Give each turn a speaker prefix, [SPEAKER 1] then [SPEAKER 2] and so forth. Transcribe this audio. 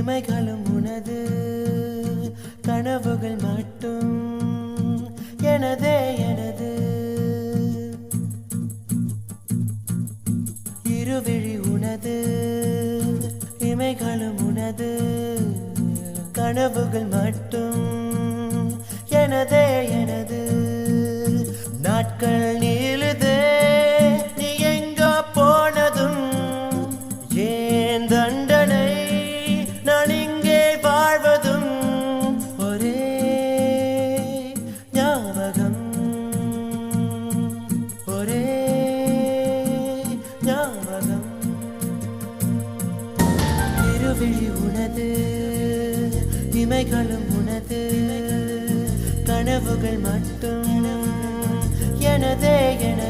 [SPEAKER 1] இமைகளும் உனது கனவுகள் மட்டும் எனதே எனது இருவிழி உனது இமைகளும் உனது கனவுகள் மட்டும் எனதே எனது நாட்கள் நீளுதே நீ எங்க போனதும் ஏன் தண்டனை நான் இங்கே வாழ்வதும் ஒரே ஞாபகம் ஒரே ஞாபகம் இருவிழி உனது இமைகளும் உனது கனவுகள் மட்டும் எனதே எனது